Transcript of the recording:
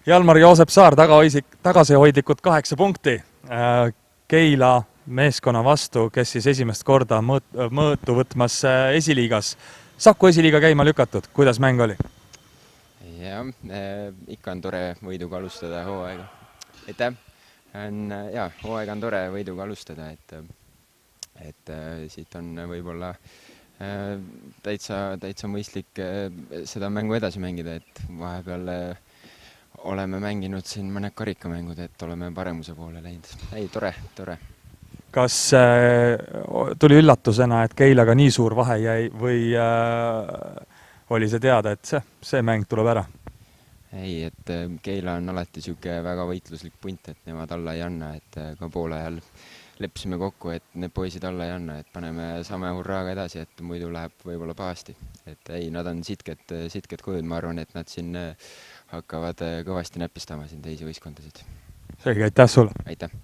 Jalmar Joosep Saar tagasihoidlikud 8 punkti Keila meeskonna vastu, kes siis esimest korda mõõtu võtmas esiliigas. Saku esiliiga käima lükatud, kuidas mäng oli? Jah, ikka on tore võiduga alustada hooaega. Aitäh! Hooaega on tore võiduga alustada, et siit on võib-olla täitsa mõistlik seda mängu edasi mängida, et vahepeal oleme mänginud siin mõned karikamängud, et oleme paremuse poole läinud. Ei, tore. Kas tuli üllatusena, et Keilaga nii suur vahe jäi või oli see teada, et see mäng tuleb ära? Ei, et Keila on alati siuke väga võitluslik punt, et nemad alla ei anna, et ka poole ajal leppisime kokku, et need poisid alla ei anna, et paneme saame hurraaga edasi, et muidu läheb võib-olla pahasti. Et ei, nad on sitked kujud, ma arvan, et nad siin hakkavad kõvasti näpistama siin teisi võistkondasid. Selge, aitäh sulle! Aitäh!